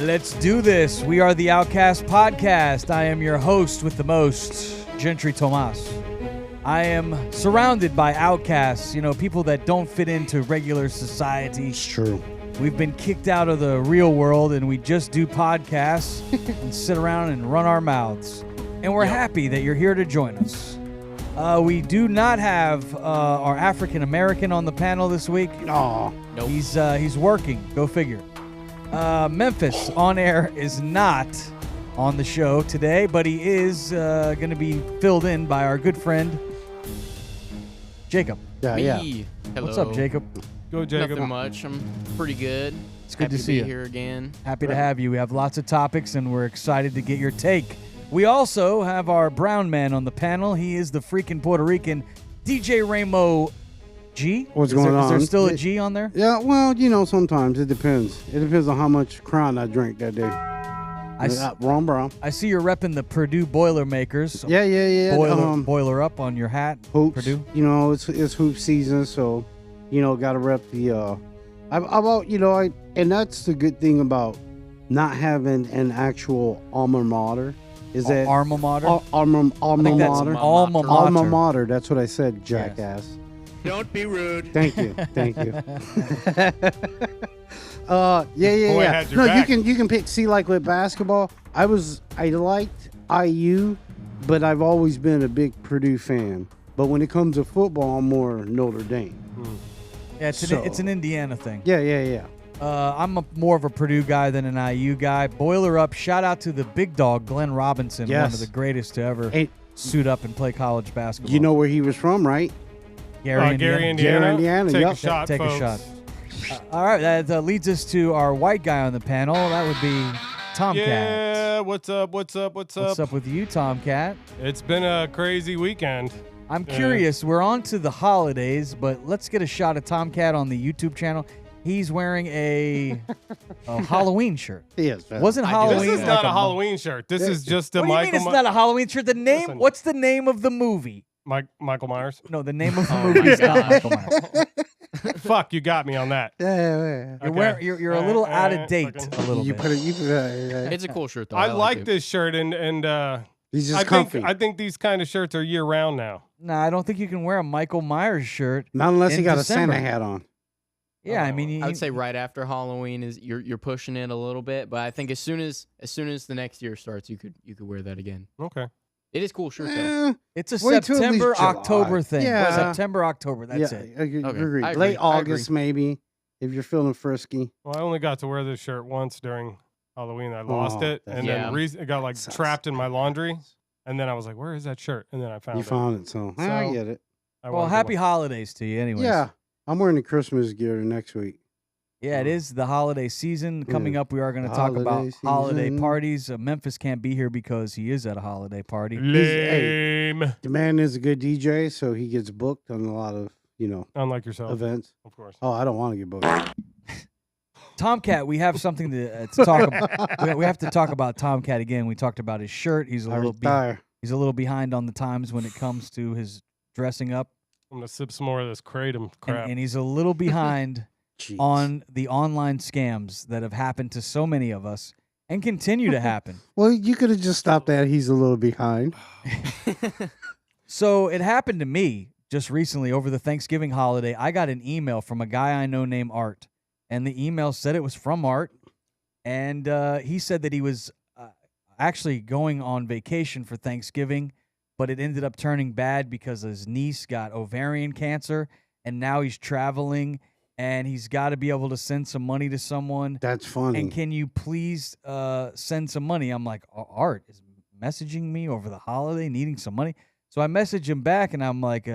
Let's do this. We are the Outcast podcast. I am your host with the most, Gentry Tomas. I am surrounded by outcasts, people that don't fit into regular society. It's true. We've been kicked out of the real world, and we just do podcasts and sit around and run our mouths. And we're happy that you're here to join us. We do not have our African American on the panel this week. Aw. Nope. He's working. Go figure. Memphis on air is not on the show today, but he is going to be filled in by our good friend Jacob. Yeah. Hello. What's up, Jacob? Go, Jacob. Nothing much. I'm pretty good. It's good Happy to see you. Be here again. Happy to have you. We have lots of topics, and we're excited to get your take. We also have our brown man on the panel. He is the freaking Puerto Rican DJ Ramo G. What's going on? Is there still a G on there? Yeah, well, sometimes it depends. It depends on how much Crown I drink that day. Wrong, bro. I see you're repping the Purdue Boilermakers. Yeah. Boiler up on your hat. Hoops. Purdue. It's hoop season, so got to rep the. And that's the good thing about not having an actual alma mater. Is that alma mater? Alma mater. Alma mater. Alma mater. That's what I said, jackass. Yes. Don't be rude. Thank you. Boy, had your No, back. you can pick. See, like with basketball, I liked IU, but I've always been a big Purdue fan. But when it comes to football, I'm more Notre Dame. Yeah, it's an Indiana thing. Yeah. I'm more of a Purdue guy than an IU guy. Boiler up. Shout out to the big dog, Glenn Robinson, Yes. one of the greatest to ever Hey, suit up and play college basketball. you know where he was from, right? Gary, Gary, Indiana. Indiana. Take yep. a shot, Take folks. a shot. All right, that leads us to our white guy on the panel. That would be Tomcat. Yeah, what's up? What's up with you, Tomcat? It's been a crazy weekend. I'm curious. We're on to the holidays, but let's get a shot of Tomcat on the YouTube channel. He's wearing a Halloween shirt. Yes. Wasn't Halloween? This is like not a Halloween shirt. This is just a What do you Michael. mean it's not a Halloween shirt? The name? Listen. What's the name of the movie? Michael Myers. No, the name of the Oh movie my is not God. Michael Myers. Fuck, you got me on that. Yeah. Okay. You're a little out of date. fucking- A little You bit. put it. It's a cool shirt, though. I like it. this shirt, and He's just I comfy. think these kind of shirts are year round now. Nah, I don't think you can wear a Michael Myers shirt. Not unless in he got December. a Santa hat on. Yeah, I mean, I would say right after Halloween is you're pushing it a little bit, but I think as soon as the next year starts, you could wear that again. Okay. It is cool shirt though. it's a Wait till at least September July. October thing. Yeah. September October. That's it. I agree. I agree. Late I August, maybe, if you're feeling frisky. Well, I only got to wear this shirt once during Halloween. I lost it, and Yeah. then it got Sucks. trapped in my laundry. And then I was like, "Where is that shirt?" And then I found You it. found it, so I So- get it. I Well, wanted to happy wear- holidays to you, anyways. Yeah, I'm wearing the Christmas gear next week. Yeah, it is the holiday season coming up. We are going to The talk about holiday holiday season. parties. Memphis can't be here because he is at a holiday party. Lame. The man is a good DJ, so he gets booked on a lot of Unlike yourself, events. of course. Oh, I don't want to get booked. Tomcat, we have something to talk about. We have to talk about Tomcat again. We talked about his shirt. He's a I little retire. he's a little behind on the times when it comes to his dressing up, I'm gonna sip some more of this kratom crap. and he's a little behind Jeez. on the online scams that have happened to so many of us and continue to happen. Well, you could have just stopped that. He's a little behind. So it happened to me just recently over the Thanksgiving holiday. I got an email from a guy I know named Art, and the email said it was from Art, and he said that he was actually going on vacation for Thanksgiving, but it ended up turning bad because his niece got ovarian cancer, and now he's traveling, and he's got to be able to send some money to someone. That's funny. And can you please send some money? I'm like, Art is messaging me over the holiday needing some money. So I message him back, and I'm like,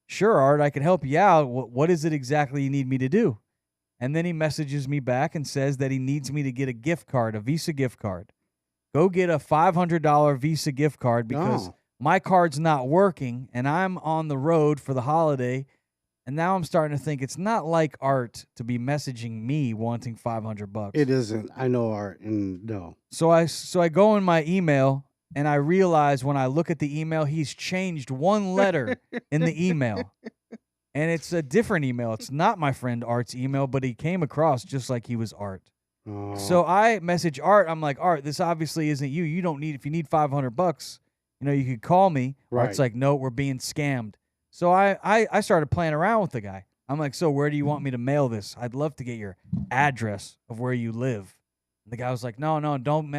sure, Art, I can help you out. What is it exactly you need me to do? And then he messages me back and says that he needs me to get a gift card, a Visa gift card. Go get a $500 Visa gift card because my card's not working, and I'm on the road for the holiday. And now I'm starting to think it's not like Art to be messaging me wanting $500. It isn't. I know Art, and no. So I go in my email, and I realize when I look at the email, he's changed one letter in the email. And it's a different email. It's not my friend Art's email, but he came across just like he was Art. Oh. So I message Art. I'm like, Art, this obviously isn't you. You don't need, if you need $500, you could call me. Right. Art's like, no, we're being scammed. So I started playing around with the guy. I'm like, so where do you want me to mail this? I'd love to get your address of where you live. And the guy was like, no, don't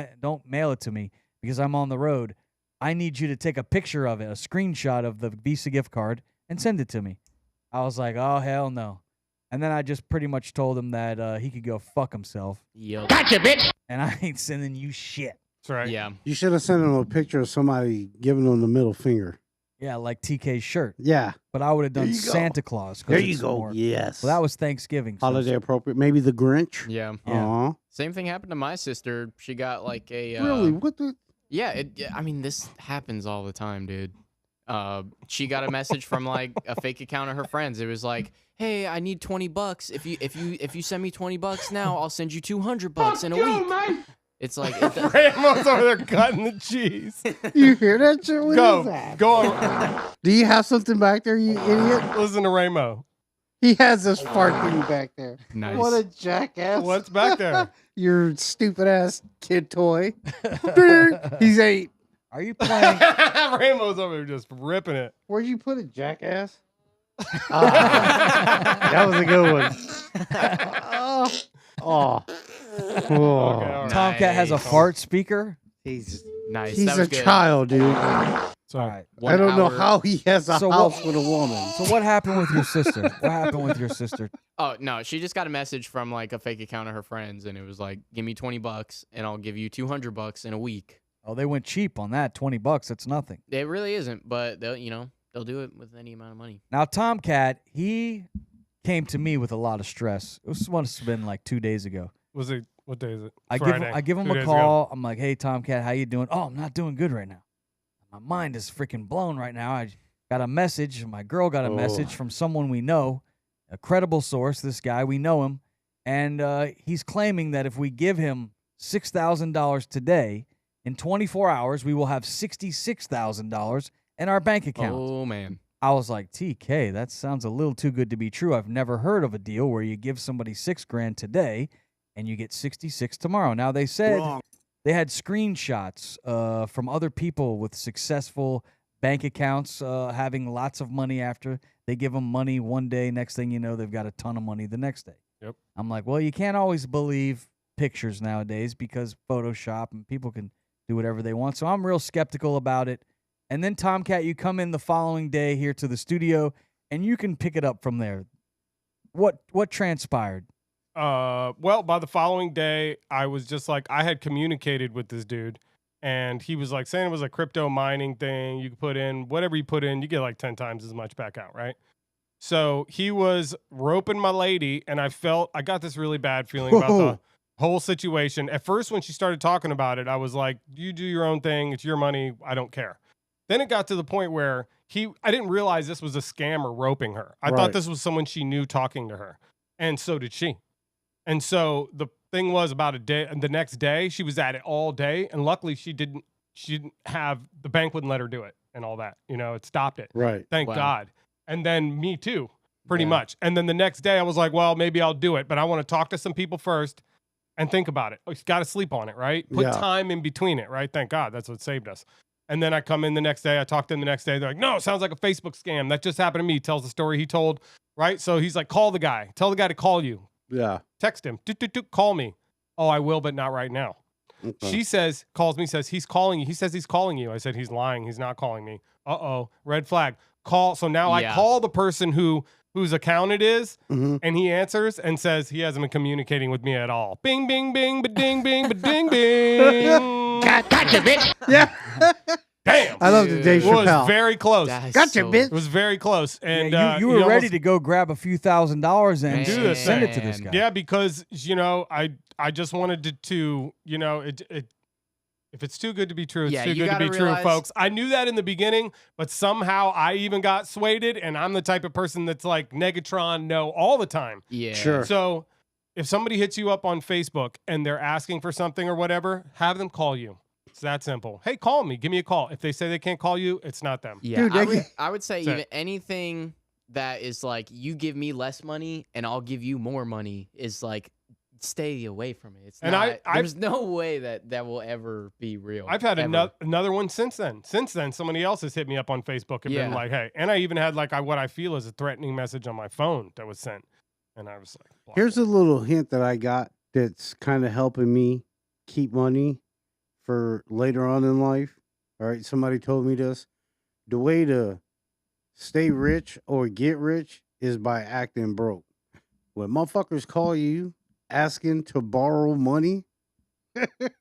mail it to me because I'm on the road. I need you to take a picture of it, a screenshot of the Visa gift card, and send it to me. I was like, oh, hell no. And then I just pretty much told him that he could go fuck himself. Yep. Gotcha, bitch. And I ain't sending you shit. That's right. Yeah. You should have sent him a picture of somebody giving him the middle finger. Yeah, like TK's shirt. Yeah. But I would have There done you go. Santa Claus. 'cause There you it's go. more- Yes. Well, that was Thanksgiving. so holiday appropriate. Maybe the Grinch. Yeah. Yeah. Aw. Same thing happened to my sister. She got like a Really? What the? Yeah, I mean, this happens all the time, dude. She got a message from like a fake account of her friends. It was like, "Hey, I need $20. If you send me $20 now, I'll send you $200 in a week." It's like Grandma's over there cutting the cheese. You hear that shit? What is Go. that? Go on. Do you have something back there, you idiot? Listen to Ramo. He has this fart thing back there. nice. What a jackass. What's back there? Your stupid ass kid toy. Ding. He's 8. Are you playing? Ramo's over there just ripping it. Where'd you put it, jackass? That was a good one. Oh. Okay, all right. Tomcat has a Nice. fart speaker. He's Nice. he's that a was good. child, dude. All Sorry. right. I don't know 1 hour- how he has a So house what- with a woman. So what happened with your sister? What happened with your sister? Oh no, she just got a message from like a fake account of her friends, and it was like, "Give me $20, and I'll give you $200 in a week." Oh, they went cheap on that. $20. That's nothing. It really isn't, but they'll do it with any amount of money. Now, Tomcat, he came to me with a lot of stress. It must have been like 2 days ago. Was it? What day is it? I Friday. give him 2 a days call. ago. I'm like, hey, Tomcat, how you doing? Oh, I'm not doing good right now. My mind is freaking blown right now. I got a message. My girl got a message from someone we know, a credible source. This guy, we know him. And he's claiming that if we give him $6,000 today, in 24 hours, we will have $66,000 in our bank account. Oh man. I was like, TK, that sounds a little too good to be true. I've never heard of a deal where you give somebody $6,000 today and you get 66 tomorrow. Now they said they had screenshots from other people with successful bank accounts having lots of money after they give them money one day. Next thing you know, they've got a ton of money the next day. Yep. I'm like, well, you can't always believe pictures nowadays because Photoshop and people can do whatever they want. So I'm real skeptical about it. And then, Tomcat, you come in the following day here to the studio, and you can pick it up from there. What transpired? Well, by the following day, I was just like, I had communicated with this dude, and he was like saying it was a crypto mining thing. You could put in whatever you put in, you get like 10 times as much back out, right? So he was roping my lady, and I got this really bad feeling about the whole situation. At first, when she started talking about it, I was like, you do your own thing. It's your money. I don't care. Then it got to the point where I didn't realize this was a scammer roping her. I thought this was someone she knew talking to her. And so did she. And so the thing was about a day, and the next day she was at it all day. And luckily she didn't have, the bank wouldn't let her do it and all that. It stopped it. Right. Thank Wow. God. And then me too, pretty Yeah. much. And then the next day I was like, well, maybe I'll do it, but I want to talk to some people first and think about it. You got to sleep on it, right? Put Yeah. time in between it, right? Thank God. That's what saved us. And then I come in the next day. I talk to them the next day. They're like, no, it sounds like a Facebook scam. That just happened to me. He tells the story he told, right? So he's like, call the guy. Tell the guy to call you. Yeah. Text him. Call me. Oh, I will, but not right now. Okay. She calls me, says, he's calling you. He says he's calling you. I said, he's lying. He's not calling me. Uh-oh. Red flag. Call. So now I Yeah. call the person whose account it is, Mhm. and he answers and says he hasn't been communicating with me at all. Bing, bing, bing, ba-ding, bing, ba-ding, bing. Gotcha, bitch. Yeah. Damn. I love the Dave It was Chappelle. very close. That is Gotcha, so- bitch. It was very close. And Yeah, you were he ready almost- to go grab a few $1,000s and Man. Do this send thing. it to this guy. Yeah, because I just wanted to if it's too good to be true, it's Yeah, too you good to gotta be true, realize- folks. I knew that in the beginning, but somehow I even got swayed, and I'm the type of person that's like Negatron no all the time. Yeah. Sure. So if somebody hits you up on Facebook and they're asking for something or whatever, have them call you. It's that simple. Hey, call me. Give me a call. If they say they can't call you, it's not them. Yeah. Dude, I would say That's even anything that is like you give me less money and I'll give you more money is like stay away from it. It's And not. I- There's no way that will ever be real. I've had ever. another one since then. Since then, somebody else has hit me up on Facebook and been Yeah. like, "Hey," and I even had like what I feel is a threatening message on my phone that was sent, and I was like, block Here's it. a little hint that I got that's kind of helping me keep money for later on in life. All right, somebody told me this. The way to stay rich or get rich is by acting broke. When motherfuckers call you asking to borrow money,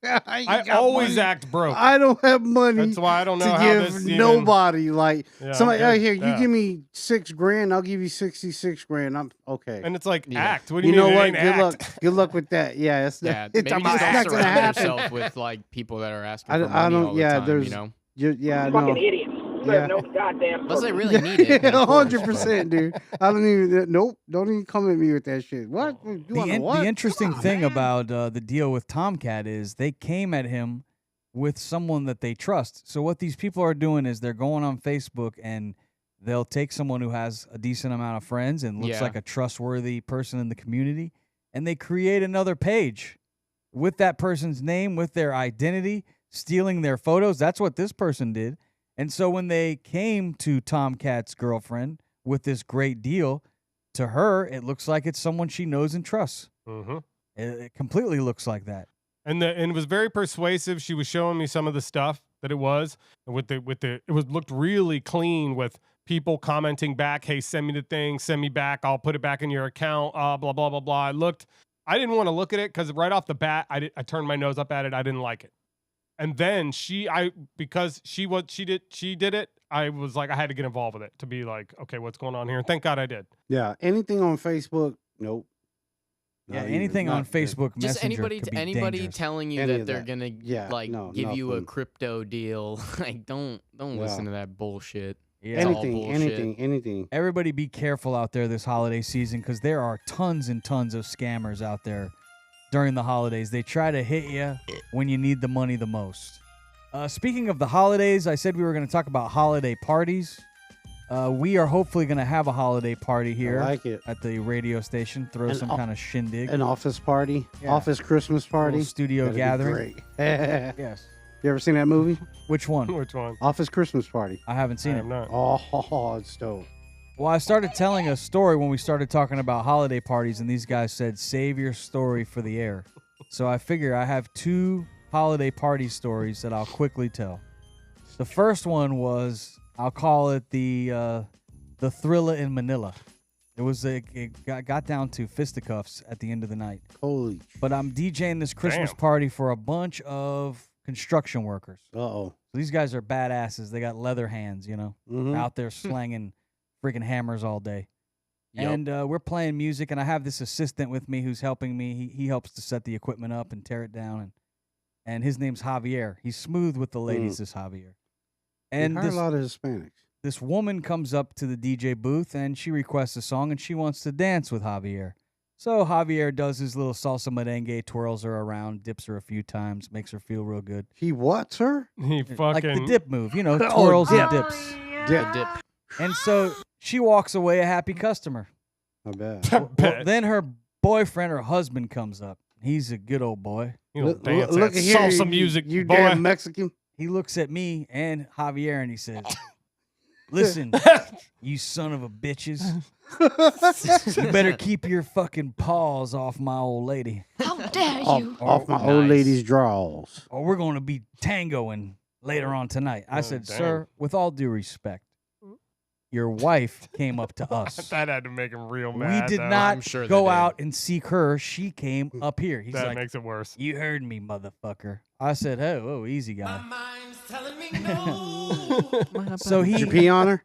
I always act broke. I don't have money That's why I don't know to how give this even- nobody. Like Yeah, somebody, I'm oh, good. here, you Yeah. give me $6,000, I'll give you 66 grand. I'm okay. And it's like Yeah. act. What do you, You know mean? It what? ain't Good act? luck. Good luck with that. Yeah, it's Yeah, it's, maybe it's just not don't gonna surround happen. yourself with like people that are asking I for don't- money don't- all the yeah, time. there's- You know, Yeah, Fucking no. idiots. You Yeah. have no goddamn unless they purpose. really need it. then of course, 100%, dude. I don't even. Nope. Don't even come at me with that shit. What? You The, wanna what? the interesting Come on, thing man. about the deal with Tomcat is they came at him with someone that they trust. So what these people are doing is they're going on Facebook and they'll take someone who has a decent amount of friends and looks Yeah. like a trustworthy person in the community, and they create another page with that person's name, with their identity, stealing their photos. That's what this person did. And so when they came to Tomcat's girlfriend with this great deal, to her, it looks like it's someone she knows and trusts. Mm-hmm. It completely looks like that. And it was very persuasive. She was showing me some of the stuff that it was looked really clean with people commenting back, "Hey, send me the thing, send me back. I'll put it back in your account." Blah blah blah blah. I didn't want to look at it because right off the bat, I turned my nose up at it. I didn't like it. And then because she did it. I was like, I had to get involved with it to be like, okay, what's going on here? And thank God I did. Yeah. Anything on Facebook? Nope. Yeah, Not even- anything on not good. Facebook just Messenger anybody could be anybody dangerous. telling you Any that of they're that. gonna Yeah, like no, give you a nothing. crypto deal, like don't Yeah. listen to that bullshit. Yeah. It's all Anything. bullshit. Everybody be careful out there this holiday season because there are tons and tons of scammers out there during the holidays. They try to hit you when you need the money the most. Speaking of the holidays, I said we were going to talk about holiday parties. We are hopefully going to have a holiday party here I like it. at the radio station. Throw An some o- kind of shindig. An office party. Yeah. Office Christmas party. Little studio That'd be gathering. Great. Yes. You ever seen that movie? Which one? Which one? Office Christmas party. I haven't I seen it. am not. Oh, it's dope. Well, I started telling a story when we started talking about holiday parties, and these guys said, save your story for the air. So I figure I have 2 holiday party stories that I'll quickly tell. The first one was, I'll call it the Thriller in Manila. It got down to fisticuffs at the end of the night. Holy. But I'm DJing this Christmas Damn. party for a bunch of construction workers. Uh-oh. These guys are badasses. They got leather hands, Mhm. out there slanging freaking hammers all day. Yep. And we're playing music, and I have this assistant with me who's helping me. He helps to set the equipment up and tear it down. And his name's Javier. He's smooth with the ladies, this Javier. And We hire this, a lot of Hispanics. this woman comes up to the DJ booth, and she requests a song, and she wants to dance with Javier. So Javier does his little salsa merengue, twirls her around, dips her a few times, makes her feel real good. He what's her? He fucking Like the dip move, Oh, twirls and dip. dips. The dip. And so she walks away a happy customer. I bet. I Well, bet. then her boyfriend or husband comes up. He's a good old boy. You don't dance Look that at here, salsa you- music, You boy. damn Mexican. He looks at me and Javier and he says, listen, you son of a bitches. You better keep your fucking paws off my old lady, How dare Off, you? off my old Nice. lady's draws. or we're going to be tangoing later on tonight. I Oh, said, damn. sir, with all due respect, your wife came up to us. that had to make him real We mad. did though. not I'm sure they go did. out and seek her. She came up here. He's That like, makes it worse. you heard me, motherfucker. I said, oh, easy guy. So Did you he, pee on her?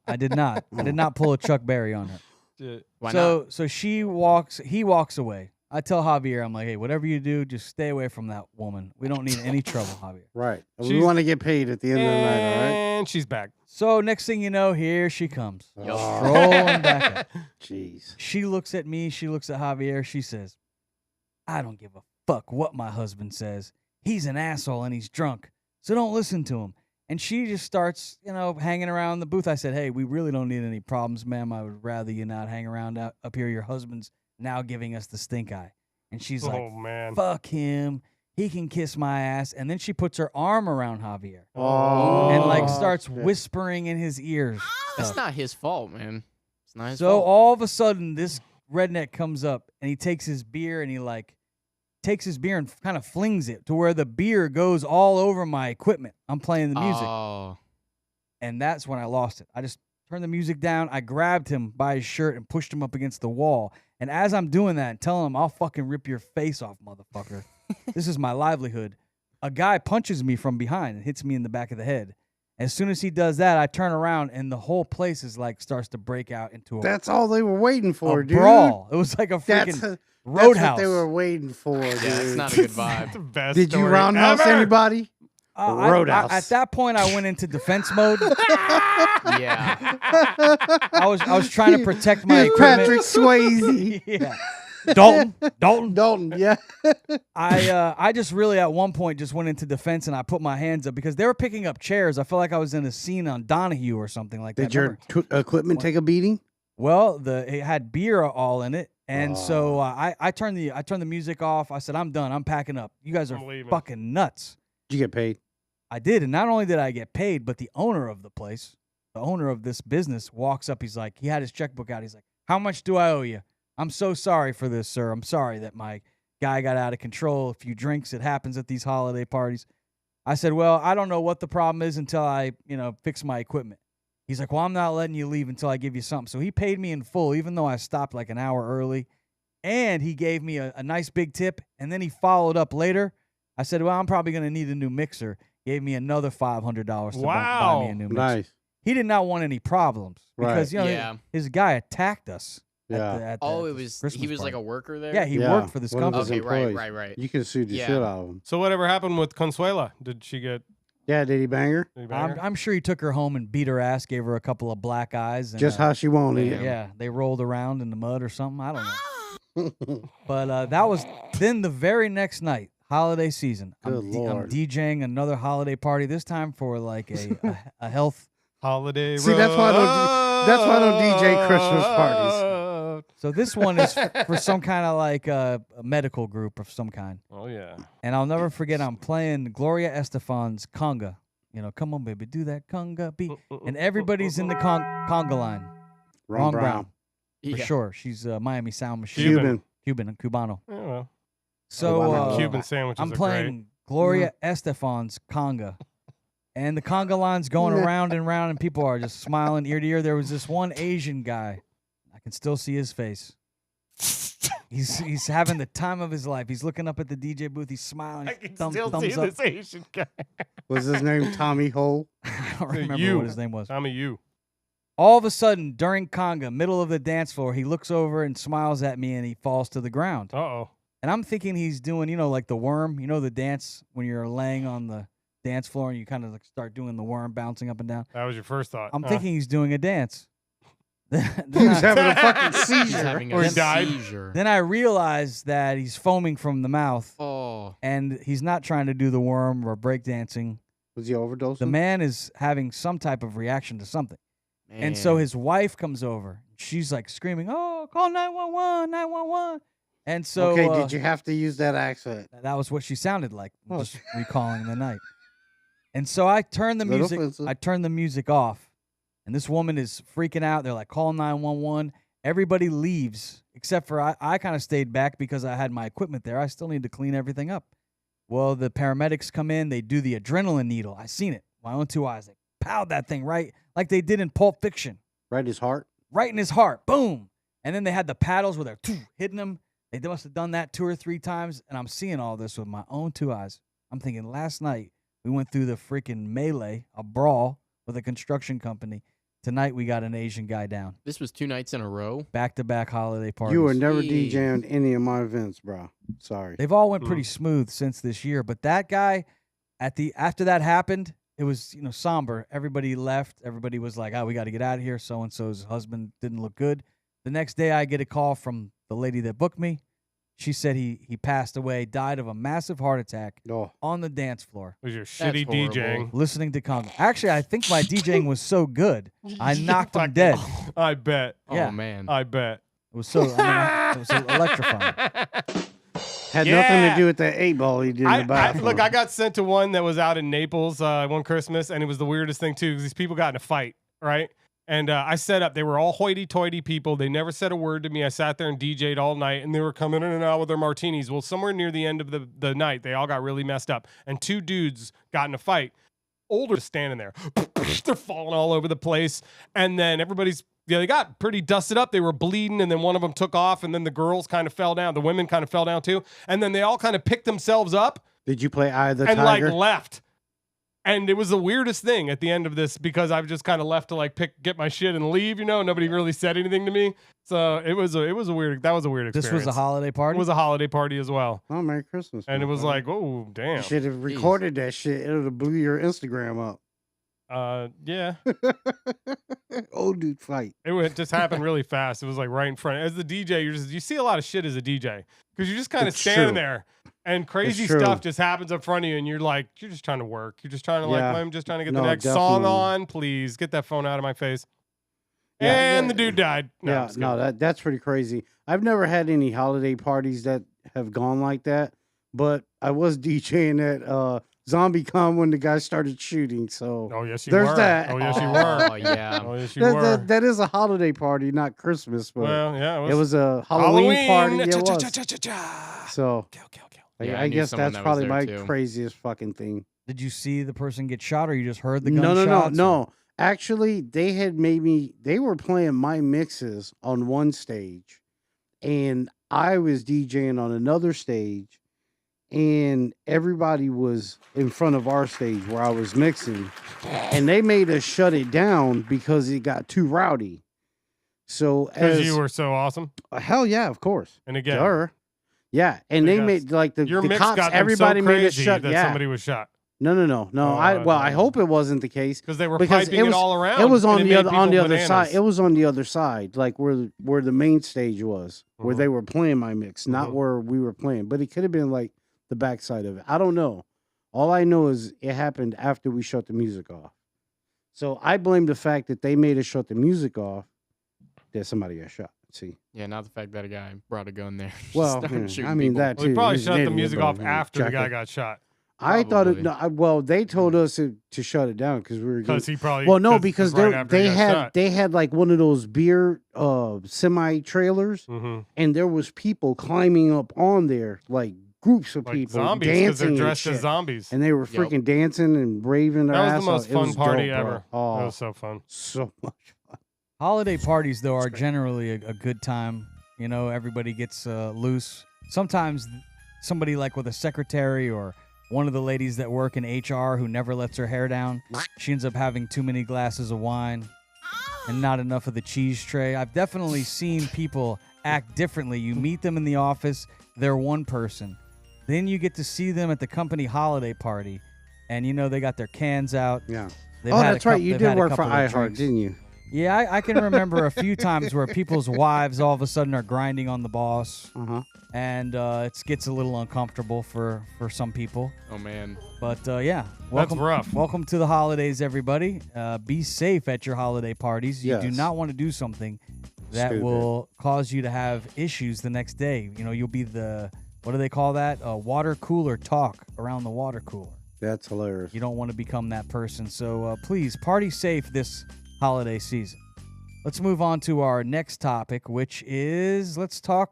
I did not. I did not pull a Chuck Berry on her. Shit. Why So he walks away. I tell Javier, I'm like, hey, whatever you do, just stay away from that woman. We don't need any trouble, Javier. Right. We She's- want to get paid at the end of the night, all right? And she's back. So next thing you know, here she comes. Yup. Strolling back up. Jeez. She looks at me. She looks at Javier. She says, I don't give a fuck what my husband says. He's an asshole and he's drunk. So don't listen to him. And she just starts, hanging around the booth. I said, hey, we really don't need any problems, ma'am. I would rather you not hang around up here. Your husband's now giving us the stink eye. And she's Oh like, man. fuck him. He can kiss my ass. And then she puts her arm around Javier Oh, and like starts shit. whispering in his ears. That's stuff. not his fault, man. It's not his So fault. all of a sudden, this redneck comes up and he takes his beer and he like takes his beer and kind of flings it to where the beer goes all over my equipment. I'm playing the music. Oh. And that's when I lost it. I just turned the music down. I grabbed him by his shirt and pushed him up against the wall. And as I'm doing that, telling him, I'll fucking rip your face off, motherfucker. This is my livelihood. A guy punches me from behind and hits me in the back of the head. As soon as he does that, I turn around and the whole place is like starts to break out into That's all they were waiting for, a dude. brawl. It was like a That's, freaking that's roadhouse. what they were waiting for, dude. Yeah, it's not a good It's vibe. the best Did you story roundhouse ever. anybody? Roadhouse. At that point, I went into defense mode. Yeah. I was trying to protect my Here's equipment. Patrick Swayze. Yeah. Dalton. Dalton, yeah. I just really at one point just went into defense and I put my hands up because they were picking up chairs. I felt like I was in a scene on Donahue or something like that. Did your Remember? equipment take a beating? Well, it had beer all in it, and so Oh. I turned the music off. I said, I'm done. I'm packing up. You guys are I'm leaving. fucking nuts. Did you get paid? I did, and not only did I get paid, but the owner of the place, the owner of this business, walks up. He's like, he had his checkbook out. He's like, how much do I owe you? I'm so sorry for this, sir. I'm sorry that my guy got out of control. A few drinks, it happens at these holiday parties. I said, well, I don't know what the problem is until I, fix my equipment. He's like, well, I'm not letting you leave until I give you something. So he paid me in full, even though I stopped like an hour early. And he gave me a nice big tip. And then he followed up later. I said, well, I'm probably going to need a new mixer. Gave me another $500 to buy me Wow. a new mixer. Nice. He did not want any problems because, Yeah. his guy attacked us. Yeah. At Oh, the it was Christmas he was like party. a worker there? Yeah, he Yeah, worked for this one of company. his Okay, employees. right. You could have sued the Yeah. shit out of him. So whatever happened with Consuela? Did she get? Yeah, did he bang her? Did he bang her? I'm sure he took her home and beat her ass, gave her a couple of black eyes. And, Just how she wanted it. yeah, they rolled around in the mud or something. I don't know. But that was then the very next night, holiday season. Good I'm Lord. DJing another holiday party. This time for like a health. Holiday. See, that's why I don't DJ Christmas parties. road. So this one is for some kind of like a medical group of some kind. Oh yeah. And I'll never forget. I'm playing Gloria Estefan's conga. Come on, baby, do that conga beat. And everybody's in the conga line. Ron Brown. For Yeah. sure. She's a Miami Sound Machine. Cuban. Cuban and Cubano. Yeah, well, So Cubano. Cuban sandwiches I'm are playing Gloria Estefan's conga. And the conga line's going around and around, and people are just smiling ear to ear. There was this one Asian guy. I can still see his face. He's having the time of his life. He's looking up at the DJ booth. He's smiling. I can Thumbs still see up. this Asian guy. Was his name Tommy Hole? I don't remember You. what his name was. Tommy, you. All of a sudden, during conga, middle of the dance floor, he looks over and smiles at me, and he falls to the ground. Uh-oh. And I'm thinking he's doing, like the worm, the dance when you're laying on the dance floor and you kind of like start doing the worm, bouncing up and down. That was your first thought. I'm thinking he's doing a dance. He then, was I, having a fucking He's seizure. having Or a he died. seizure. then I realize that he's foaming from the mouth Oh. and he's not trying to do the worm or breakdancing. Was he overdosing? The man is having some type of reaction to something. And so Man. his wife comes over. She's like screaming, "Oh, call 911, 911." And so okay, did you have to use that accent? that was what she sounded like, Oh. just recalling the night. And so I turned the Little music. offensive. I turned the music off, and this woman is freaking out. They're like, "Call 911." Everybody leaves except for I kind of stayed back because I had my equipment there. I still need to clean everything up. Well, the paramedics come in. They do the adrenaline needle. I seen it. My own two eyes. They pound that thing right like they did in Pulp Fiction, Right, his heart. right in his heart. Boom. And then they had the paddles where they're hitting him. They must have done that 2 or 3 times, and I'm seeing all this with my own 2 eyes. I'm thinking last night we went through the freaking melee, a brawl with a construction company. Tonight we got an Asian guy down. This was 2 nights in a row. Back-to-back holiday parties. You were never Jeez. DJing any of my events, bro. Sorry. They've all went pretty smooth since this year, but that guy, after that happened, it was somber. Everybody left. Everybody was like, "Oh, we got to get out of here." So and so's husband didn't look good. The next day, I get a call from the lady that booked me. She said he passed away, died of a massive heart attack Oh, on the dance floor, Was your shitty horrible. DJing? listening to Congo. Actually, I think my DJing was so good, I knocked him dead. I bet. Yeah. Oh man. I bet. It was so, it was so electrifying. Had nothing to do with that 8-ball he did in the bathroom. Look, I got sent to one that was out in Naples one Christmas, and it was the weirdest thing too, because these people got in a fight, right? And I set up. They were all hoity-toity people. They never said a word to me. I sat there and DJ'd all night, and they were coming in and out with their martinis. Well, somewhere near the end of the night, they all got really messed up, and 2 dudes got in a fight. Older standing there. They're falling all over the place, and then everybody's they got pretty dusted up. They were bleeding, and then one of them took off, and then the girls kind of fell down. The women kind of fell down too, and then they all kind of picked themselves up. Did you play Eye of the and Tiger? Like left? And it was the weirdest thing at the end of this because I've just kind of left to like get my shit and leave. Nobody really said anything to me, so it was a weird experience. This was a holiday party. It was a holiday party as well. Oh, Merry Christmas! And it was like, oh damn! You should have recorded that shit. It would have blew your Instagram up. Yeah. Old dude fight. It just happened really fast. It was like right in front. As the DJ, you see a lot of shit as a DJ because you're just kind of standing there, and crazy stuff just happens in front of you, and you're just trying to work. You're just trying to I'm just trying to get the next song on. Please get that phone out of my face. Yeah, and the dude died. That's pretty crazy. I've never had any holiday parties that have gone like that, but I was DJing at Zombie Con when the guy started shooting. So yes, you there's were. that. Oh yes, you were. Oh yeah. Oh yes, you were. That is a holiday party, not Christmas. But well, it was a Halloween party. It was. So Yeah, I guess that's probably my too. craziest fucking thing. Did you see the person get shot, or you just heard the gunshots? No. Actually, they were playing my mixes on one stage, and I was DJing on another stage, and everybody was in front of our stage where I was mixing, and they made us shut it down because it got too rowdy. So because you were so awesome. Hell yeah, of course. And again, yeah, and they made like the mix cops. Got everybody so made us shut. That somebody was shot. No. I hope it wasn't the case because they were piping it all around. It was on the other side. It was on the other side, like where the main stage was, where they were playing my mix, not where we were playing. But it could have been like the backside of it. I don't know. All I know is it happened after we shut the music off. So I blame the fact that they made us shut the music off that somebody got shot. See? Yeah, not the fact that a guy brought a gun there. Well, I mean that too. Well, they probably shut the music off after the guy got shot. I thought it. No, well, they told us to shut it down because we were. Because he probably. Well, no, because they had like one of those beer semi trailers, and there was people climbing up on there, like groups of people zombies, dancing. They're dressed as zombies, and they were freaking dancing and raving their ass off. That was the most fun party dope, ever. Oh, that was so fun. So much fun. Holiday parties, though, are generally a good time. Everybody gets loose. Sometimes somebody like with a secretary or one of the ladies that work in HR who never lets her hair down, she ends up having too many glasses of wine and not enough of the cheese tray. I've definitely seen people act differently. You meet them in the office, they're one person. Then you get to see them at the company holiday party, and they got their cans out. Yeah. That's right. You did work for iHeart, didn't you? Yeah, I can remember a few times where people's wives all of a sudden are grinding on the boss, and it gets a little uncomfortable for some people. Oh man! But yeah, welcome, that's rough. Welcome to the holidays, everybody. Be safe at your holiday parties. You do not want to do something that will cause you to have issues the next day. You'll be the what do they call that? Water cooler talk around the water cooler. That's hilarious. You don't want to become that person. So please party safe this holiday season. Let's move on to our next topic, which is how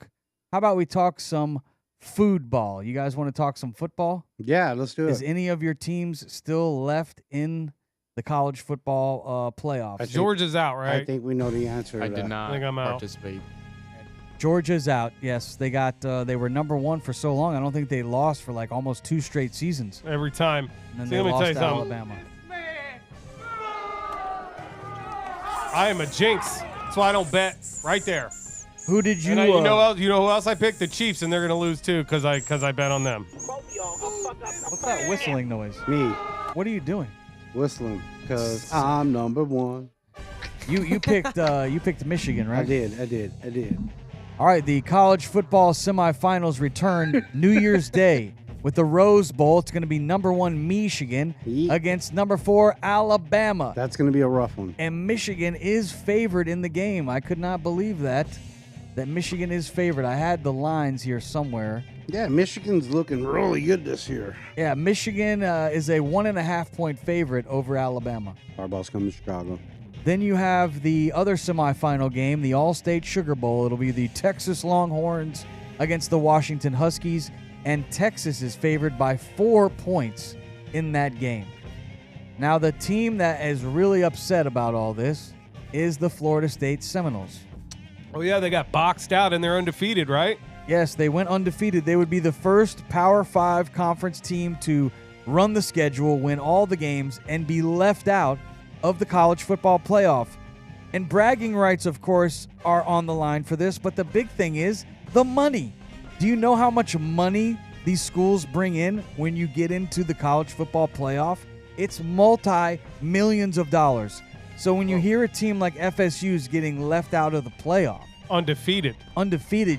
about we talk some food ball? You guys want to talk some football? Yeah, let's do it. Is any of your teams still left in the college football playoffs? Georgia's out, right? I think we know the answer to I that. did not participate. Georgia's out. Yes, they were number one for so long. I don't think they lost for like almost 2 straight seasons. Every time. And then they lost to Alabama. I am a jinx. That's why I don't bet right there. Who did you? And you know who else I picked? The Chiefs, and they're gonna lose too because I bet on them. What's that whistling noise? Me. What are you doing? Whistling because I'm number one. You picked Michigan, right? I did. All right, the college football semifinals return New Year's Day with the Rose Bowl. It's going to be number 1 Michigan against number 4 Alabama. That's going to be a rough one. And Michigan is favored in the game. I could not believe that. that Michigan is favored. I had the lines here somewhere. Yeah, Michigan's looking really good this year. Yeah, Michigan is a 1.5-point favorite over Alabama. Harbaugh's coming to Chicago. Then you have the other semifinal game, the All-State Sugar Bowl. It'll be the Texas Longhorns against the Washington Huskies, and Texas is favored by 4 points in that game. Now, the team that is really upset about all this is the Florida State Seminoles. Oh, yeah, they got boxed out and they're undefeated, right? Yes, they went undefeated. They would be the first Power 5 conference team to run the schedule, win all the games, and be left out of the college football playoff. And bragging rights, of course, are on the line for this, but the big thing is the money. Do you know how much money these schools bring in when you get into the college football playoff? It's multi-millions of dollars. So when you hear a team like FSU is getting left out of the playoff, Undefeated,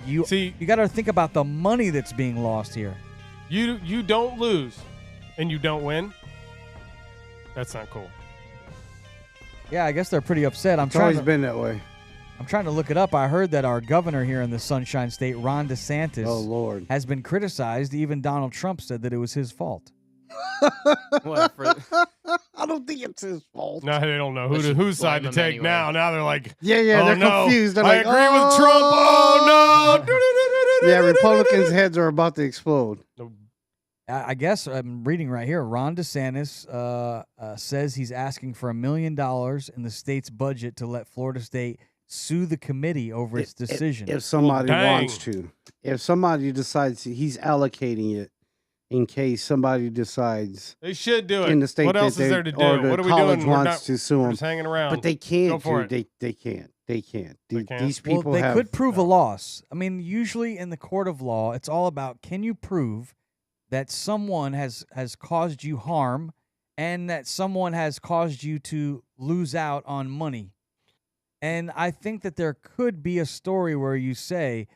you got to think about the money that's being lost here. You don't lose and you don't win. That's not cool. Yeah, I guess they're pretty upset. It's always been that way. I'm trying to look it up. I heard that our governor here in the Sunshine State, Ron DeSantis, Oh, Lord. has been criticized. Even Donald Trump said that it was his fault. What, for, I don't think it's his fault. No, they don't know They should whose side to blame him take anyway. now. Now they're like, Yeah, oh, they're no, confused. They're I like, agree with Trump. Oh, no. Yeah, Republicans' heads are about to explode. I guess I'm reading right here. Ron DeSantis says he's asking for $1 million in the state's budget to let Florida State sue the committee over its decision. If somebody dang. wants to. If somebody decides he's allocating it in case somebody decides They should do it. in the state what that else they, is there to do? or the What are we college doing? We're wants not, to sue we're them. just hanging around. But they Go can't, for dude. They can't. They can't. They can't? These Well, people they have. could prove a loss. I mean, usually in the court of law, it's all about can you prove that someone has caused you harm and that someone has caused you to lose out on money. And I think that there could be a story where you say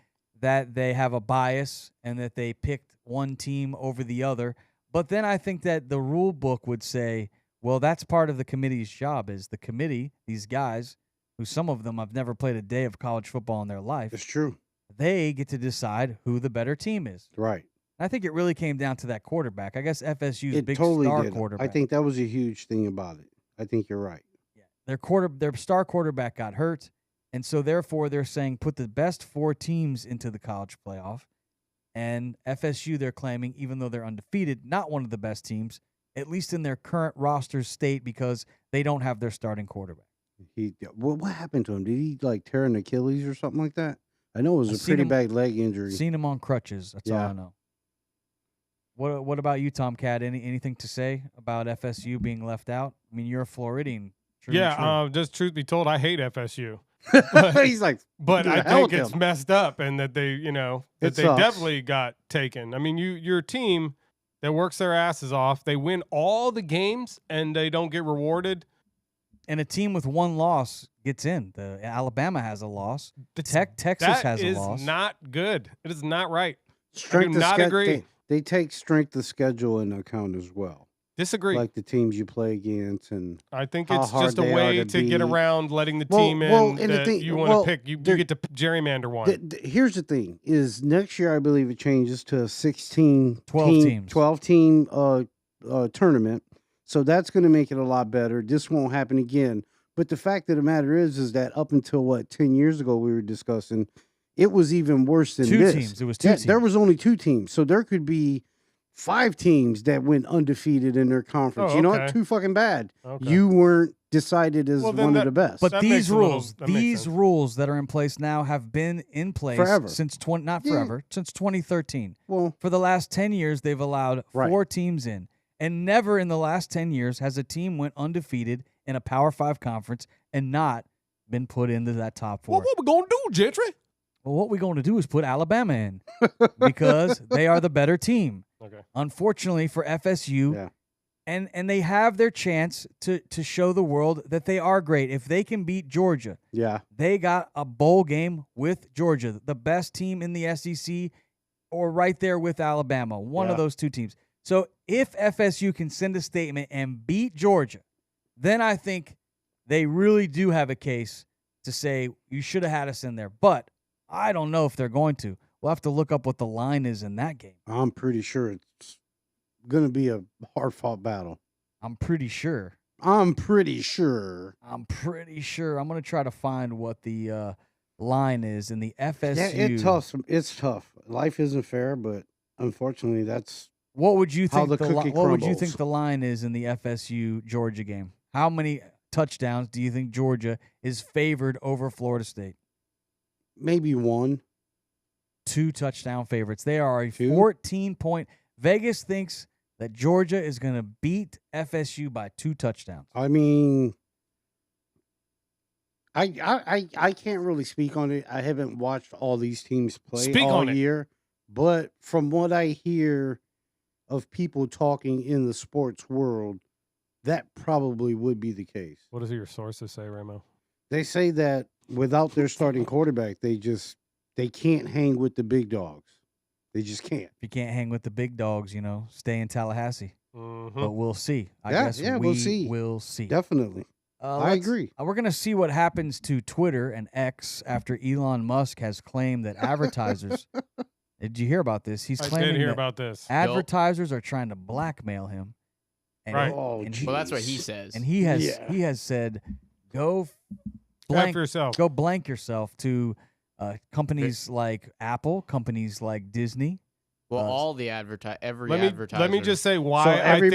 that they have a bias and that they picked one team over the other. But then I think that the rule book would say, well, that's part of the committee's job is the committee, these guys, who some of them have never played a day of college football in their life, It's true. they get to decide who the better team is. Right. I think it really came down to that quarterback. I guess FSU's It big totally star did. quarterback. I think that was a huge thing about it. I think you're right. Their star quarterback got hurt, and so therefore they're saying put the best 4 teams into the college playoff. And FSU, they're claiming, even though they're undefeated, not one of the best teams, at least in their current roster state, because they don't have their starting quarterback. What happened to him? Did he like tear an Achilles or something like that? I know it was I've a seen pretty him- bad leg injury. Seen him on crutches. That's all Yeah. I know. What about you, Tomcat? Anything to say about FSU being left out? I mean, you're a Floridian. True and true. Yeah, just truth be told, I hate FSU. He's like, But "To I the hell think with it's them." messed up and that they, that It they sucks. definitely got taken. I mean, you're a team that works their asses off. They win all the games and they don't get rewarded. And a team with one loss gets in. The Alabama has a loss. Texas That has a is loss. not good. It is not right. strength of not agree. They take strength of schedule into account as well. Disagree. Like the teams you play against, and I think how it's hard just a they are way to to get beat. around letting the Well- team in well, and the that thing- you want to well, pick. You they're- get to gerrymander one. here's the thing: is next year I believe it changes to a 16, 12 teams. 12 team tournament. So that's going to make it a lot better. This won't happen again. But the fact of the matter is that up until 10 years ago we were discussing, it was even worse than 2 this. teams. It was 2 Yeah, teams. there was only 2 teams, so there could be 5 teams that went undefeated in their conference. Oh, You know what? okay. Too fucking bad. Okay. You weren't decided as Well, then one that- of the best. But That these makes a little- rules, that makes these sense. rules that are in place now have been in place Forever. since not Yeah. forever, since 2013. Well, For the last 10 years, they've allowed Right. 4 teams in, and never in the last 10 years has a team went undefeated in a Power 5 conference and not been put into that top 4. What we gonna do, Gentry? Well, what we're going to do is put Alabama in because they are the better team. Okay. Unfortunately for FSU, Yeah. and they have their chance to show the world that they are great. If they can beat Georgia, yeah. they got a bowl game with Georgia, the best team in the SEC, or right there with Alabama, one Yeah. of those 2 teams. So if FSU can send a statement and beat Georgia, then I think they really do have a case to say you should have had us in there. But I don't know if they're going to. We'll have to look up what the line is in that game. I'm pretty sure it's going to be a hard-fought battle. I'm pretty sure. I'm pretty sure. I'm going to try to find what the line is in the FSU. Yeah, it's tough. Life isn't fair, but unfortunately, that's what would you think what would you think the line is in the FSU Georgia game? How many touchdowns do you think Georgia is favored over Florida State? Maybe 1. 2 touchdown favorites. They are a 14-point. Vegas thinks that Georgia is going to beat FSU by 2 touchdowns. I mean, I can't really speak on it. I haven't watched all these teams play all year, but from what I hear of people talking in the sports world, that probably would be the case. What does your sources say, Ramo? They say that without their starting quarterback, they can't hang with the big dogs. They just can't. If you can't hang with the big dogs, stay in Tallahassee. Mm-hmm. But we'll see. I guess we'll see. We'll see. Definitely. I agree. We're going to see what happens to Twitter and X after Elon Musk has claimed that advertisers. Did you hear about this? He's claiming I did hear that about this. advertisers are trying to blackmail him. And Right. Well, that's what he says. And he has said, go Blank yourself. Go blank yourself to companies like Apple, companies like Disney. Well, all the advertiser. Let me just say why So I think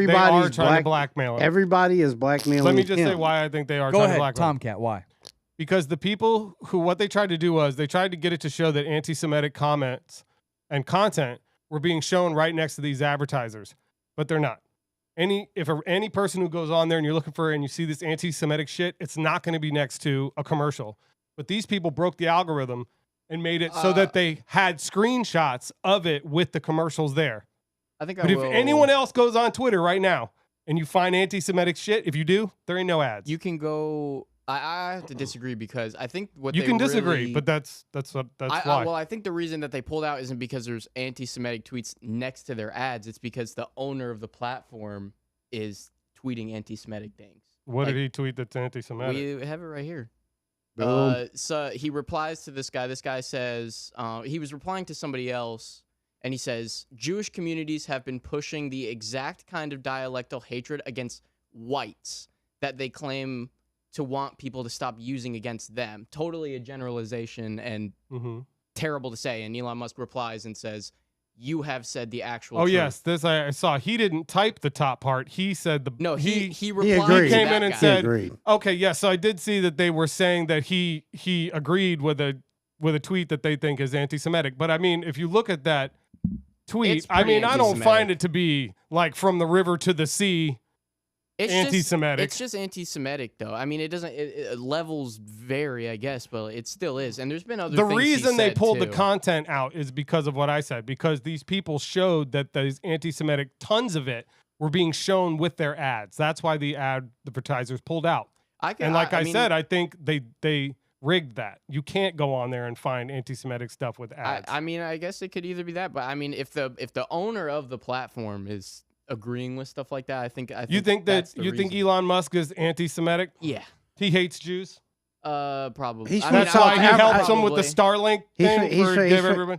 they are trying to blackmail him. Everybody is blackmailing Let me just him. say why I think they are Go trying ahead, to blackmail him. Tomcat, why? Because the people what they tried to do was they tried to get it to show that anti-Semitic comments and content were being shown right next to these advertisers, but they're not. If any person who goes on there and you're looking for and you see this anti-Semitic shit, it's not going to be next to a commercial. But these people broke the algorithm and made it so that they had screenshots of it with the commercials there. But if anyone else goes on Twitter right now and you find anti-Semitic shit, if you do, there ain't no ads. You can go. I have to disagree because I think what you they can disagree, really, but that's why. Well, I think the reason that they pulled out isn't because there's anti-Semitic tweets next to their ads. It's because the owner of the platform is tweeting anti-Semitic things. What did he tweet that's anti-Semitic? We have it right here. Boom. So he replies to this guy. This guy says he was replying to somebody else, and he says Jewish communities have been pushing the exact kind of dialectal hatred against whites that they claim to want people to stop using against them. Totally a generalization and terrible to say. And Elon Musk replies and says, "You have said the actual." truth. Yes, this I saw. He didn't type the top part. He said the. No, he agreed. replied. He to came that in and guy. said, agreed. Okay, yes. So I did see that they were saying that he agreed with a tweet that they think is anti-Semitic. But I mean, if you look at that tweet, It's I pretty mean, I don't anti-Semitic. find it to be like from the river to the sea. It's anti-Semitic. It's just anti-Semitic, though. I mean, it doesn't. levels vary, I guess, but it still is. And there's been other. The things he reason they said, pulled the too. content out is because of what I said. Because these people showed that these anti-Semitic, tons of it, were being shown with their ads. That's why the advertisers pulled out. I mean, said, I think they rigged that. You can't go on there and find anti-Semitic stuff with ads. I mean, I guess it could either be that, but I mean, if the owner of the platform is agreeing with stuff like that, I think you think that's that the think reason. Elon Musk is anti-Semitic? Yeah. He hates Jews. Probably. He's I from mean, That's why he Africa. helped them with the Starlink thing.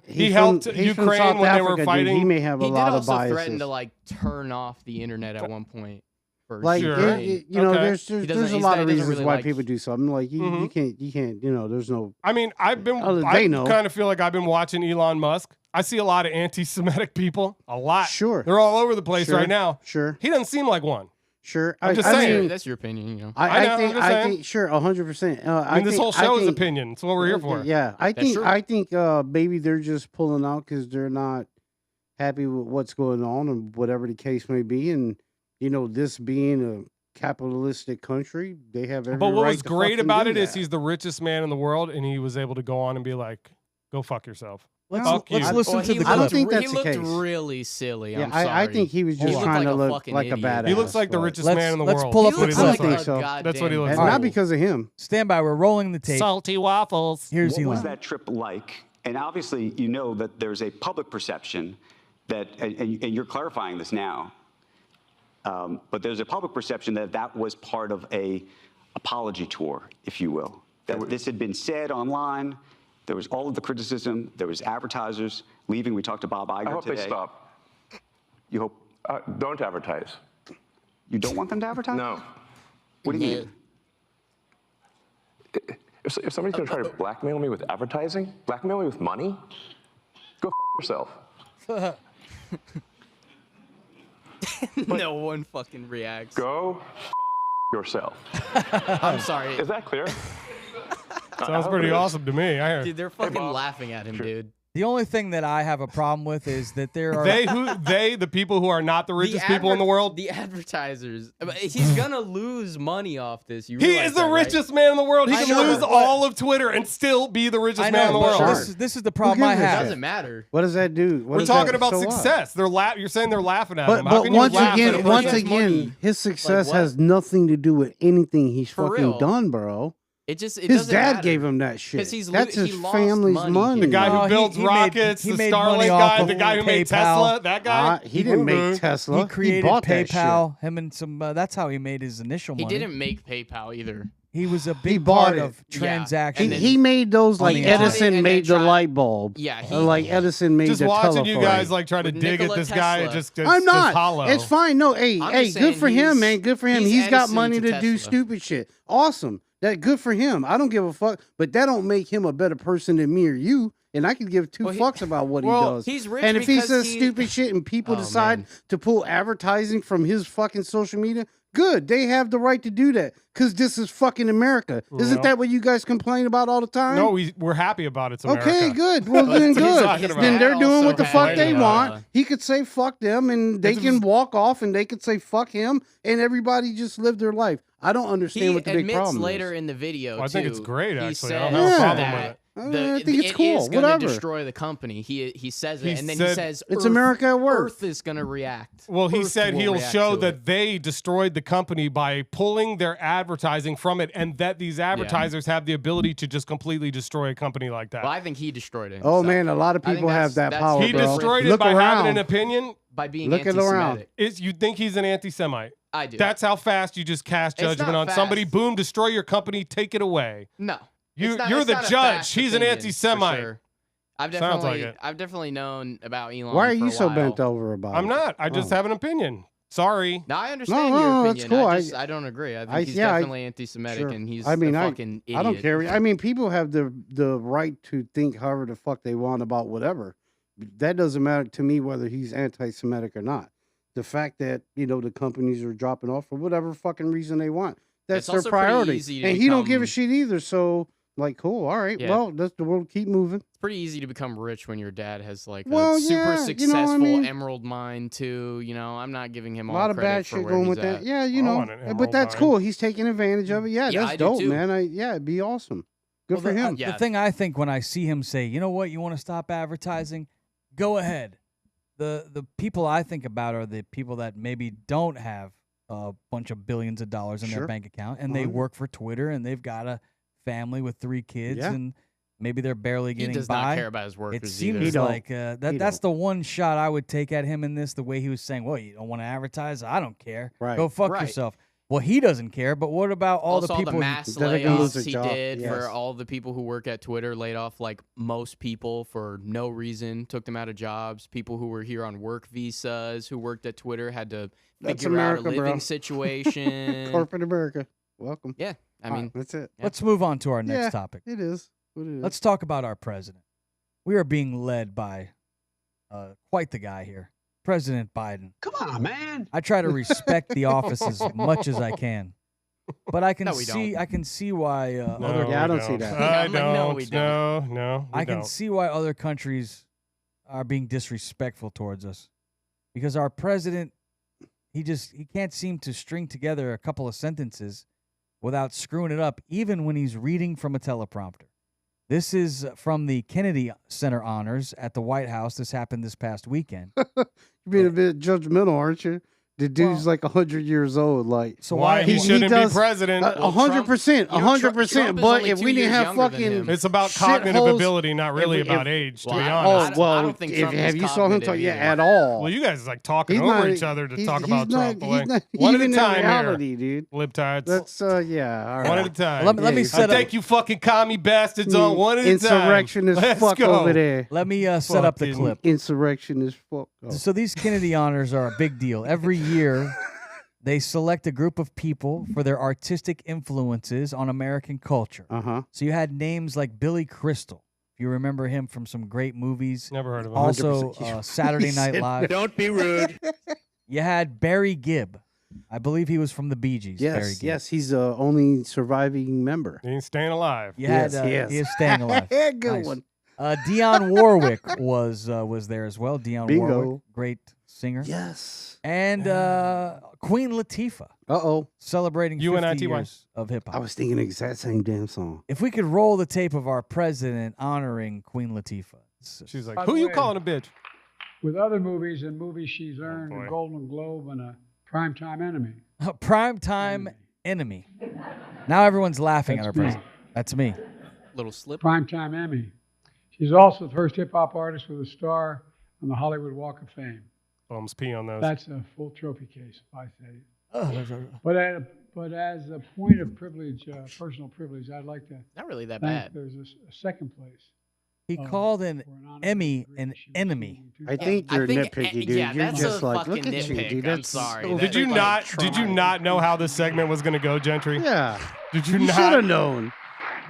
He helped Ukraine when they were fighting. He may have a He did lot of also biases. threaten to like turn off the internet at one point. For Like Sure. Ukraine. you know, Okay. there's He a doesn't lot of really reasons why like- people do something. Like you can't. You know, there's no. I mean, I they know. kind of feel like I've been watching Elon Musk. I see a lot of anti-Semitic people. A lot. Sure. They're all over the place Sure. right now. Sure. He doesn't seem like one. Sure. I'm just saying. That's your opinion, you know. I know, I think. I'm just saying. Sure. 100%. I mean, this whole show is opinion. It's what we're here for. Yeah. true. I think maybe they're just pulling out because they're not happy with what's going on and whatever the case may be. And you know, this being a capitalistic country, they have every But what right was to great fucking about do it is that. he's the richest man in the world, and he was able to go on and be like, "Go fuck yourself." Let's Fuck you. listen to the I don't clip. think that's he the looked case. really silly. Yeah, I'm sorry. I think he was He just looked trying like to a look fucking like a idiot. badass. He looks like the but- richest Let's- man in the let's world. pull up He the looks clip. I like don't a think so. That's what he looks And All like. not because of him. Stand by. We're rolling the tape. Salty waffles. Here's What was Elon. that trip like? And obviously, you know that there's a public perception that, and you're clarifying this now, but there's a public perception that that was part of a apology tour, if you will. That this had been said online, There was all of the criticism. There was advertisers leaving. We talked to Bob Iger I hope today. they stop. You hope Don't advertise. you don't want them to advertise? No. What do you mean? If somebody's going to try to blackmail me with advertising, blackmail me with money, go yourself. No one fucking reacts. Go yourself. I'm sorry. Is that clear? Sounds pretty awesome to me. I hear. Dude, they're fucking laughing at him, dude. The only thing that I have a problem with is that there are The people who are not the richest people in the world. The advertisers. He's gonna lose money off this. You He realize is the that, right? richest man in the world. He I can know, lose but- all of Twitter and still be the richest I man in the know, but world. this is the problem I gives a It have. doesn't matter. What does that do? We're talking about success. They're You're saying they're laughing at him. How But can you once laugh at a again, person? money? his success what? has nothing to do with anything he's For fucking real. done, bro. It His doesn't dad matter. gave him that shit. 'Cause That's he his lost family's money. money. The guy No, who builds he made- rockets, he the made Starlink money off guy, of the guy who made PayPal. Tesla, that guy. He didn't make Tesla. He created bought that shit. PayPal. Him and some. That's how he made his initial He money. didn't make PayPal either. He was a He big bought part it. of Yeah. transactions. And then- He made those like the internet. Edison And made then the tried- light bulb. Yeah, Or like Edison made Just the watching telephone. you guys like try to With dig at Nikola this guy, Tesla. it's I'm not. hollow. It's fine. No, hey, I'm hey, just good saying for him, he's- man. Good for him. he's He's got Edison money to to do Tesla. stupid shit. Awesome. That good for him. I don't give a fuck. But that don't make him a better person than me or you. And I could give two Well, fucks about what well, he does. he's rich and if he because says he- stupid shit and people Oh, decide man. to pull advertising from his fucking social media, good. They have the right to do that. Because this is fucking America. Isn't Well. that what you guys complain about all the time? No, we're happy about it's America. Okay, good. Well, then That's what he's good. talking about. Then they're doing Also what the had, fuck they uh, want. He could say fuck them, and they It's can just- walk off, and they could say fuck him, and everybody just live their life. I don't understand He what the big admits problem later is. in the video, Well, I think too, it's great, he actually. I says don't have a problem with that it. I think it's cool. It is going to Whatever. destroy the company. He says it, He and then said- he says It's Earth- America at work. Earth is going to react. Well, he Earth said will he'll react show to that it. they destroyed the company by pulling their advertising from it, and that these advertisers have the ability to just completely destroy a company like that. Well, I think he destroyed it. Oh himself man, a lot of I think people have that that's power, he bro. destroyed it Look by around. having an opinion. by being Look it around. anti-Semitic. You think he's an anti-Semite? I do. That's how fast you just cast It's judgment not on somebody. fast. Boom, destroy your company, take it away. no. You're It's the not a judge. fast He's an opinion, anti-Semite. for sure. I've Sounds like definitely, it. I've definitely known about Elon. Why are for you a so while. bent over about it? I'm not. I just Oh. have an opinion. Sorry. No, I understand no, your that's opinion. cool. I don't agree. I think I- he's yeah, I- definitely anti-Semitic, Sure. and he's I mean, a fucking idiot. I don't care. I mean, people have the right to think however the fuck they want about whatever. That doesn't matter to me whether he's anti-Semitic or not. The fact that the companies are dropping off for whatever fucking reason they want, that's It's their also pretty priority, easy to and he don't give a become- shit either. So, like, cool, all right, Yeah. well, let the world keep moving. It's pretty easy to become rich when your dad has like Well, a super yeah, you know what I successful mean? emerald mine too. I'm not giving him A all lot of credit bad for shit where going he's with that. at. Yeah, I want an but emerald that's mine. cool. He's taking advantage of it. Yeah, Yeah, I that's do dope, too. man. It'd be awesome. Good Well, for him. yeah. The thing I think when I see him say, you know what, you want to stop advertising, go ahead. The people I think about are the people that maybe don't have a bunch of billions of dollars in Sure. their bank account, and they Uh-huh. work for Twitter, and they've got a family with 3 kids, Yeah. and maybe they're barely He getting does by. not care about his workers It either. seems He don't. like that's the one shot I would take at him in this. The way he was saying, "Well, you don't want to advertise? I don't care. Right. Go fuck Right. yourself." Well, he doesn't care. But what about all also, the people? all the mass that they're gonna lose layoffs their he job. did Yes. for all the people who work at Twitter, laid off like most people for no reason, took them out of jobs. People who were here on work visas who worked at Twitter had to That's figure out a America, bro. living situation. Corporate America. Welcome. Yeah, I All right, mean, that's it. Let's move on to our next Yeah. topic. It is what it is. Let's talk about our president. We are being led by quite the guy here, President Biden. Come on, man. I try to respect the office as much as I can, but I can No, we see don't. I can see why other Yeah, I we don't see that. I I'm like, no, don't. we No, we I can don't. see why other countries are being disrespectful towards us, because our president he can't seem to string together a couple of sentences without screwing it up, even when he's reading from a teleprompter. This is from the Kennedy Center honors at the White House. This happened this past weekend. You're being a bit judgmental, aren't you? The dude's like 100 years old. Like, So Why he shouldn't does- be president? 100%, Trump is 100%. But only if 2 we didn't years have younger than fucking, him. It's about shit cognitive holes- ability, not really if- about age, to Well, be I- honest. oh well, I don't think Trump have is you saw him talk? cognitive Yeah, either. at all. Well, you guys is like talking He's over not- each other to he's- talk he's about not- Trump. he's Like, not one at even a in time reality, here. dude. Libtards. That's yeah. All right. One at a time. Let me Yeah, set I up. take you fucking commie bastards on one at a time. Insurrection is Let's fuck go. over there. Let me set up the Fucking- clip. Insurrection is fuck. Oh. So these Kennedy honors are a big deal. Every year, they select a group of people for their artistic influences on American culture. Uh-huh. So you had names like Billy Crystal. If you remember him from some great movies. Never heard of him. Also, 100%. Saturday He Night said Live. Don't be rude. You had Barry Gibb. I believe he was from the Bee Gees. Barry Yes, Gibb. yes, he's the only surviving member. He ain't staying alive. You had, Yes, yes. He is staying alive. Good Nice. one. Dionne Warwick was there as well. Dionne Bingo. Warwick, great singer. Yes. And Queen Latifah, Uh-oh. celebrating 50 UNITY. years of hip I hop. was thinking the exact same damn song. If we could roll the tape of our president honoring Queen Latifah. She's like, By who the you way- calling a bitch? With other movies and movies she's earned boy. a Golden Globe and a Primetime Emmy. Primetime enemy. Now everyone's laughing at our That's me. president. That's me. Little slip. Primetime Emmy. She's also the first hip hop artist with a star on the Hollywood Walk of Fame. Bums pee on those. That's a full trophy case, if I say. Oh, But as a point of privilege, personal privilege, I'd like to Not really that thank. bad. There's a second place. he called an for an honorary Emmy degree an she enemy. received in I think I you're think- nitpicky, dude. yeah, you're that's just a like, fucking look at you, nitpick. dude. I'm That's sorry. so Did you Like, not? try. Did you not know how this segment was going to go, Gentry? Yeah. Did you You should not? have known.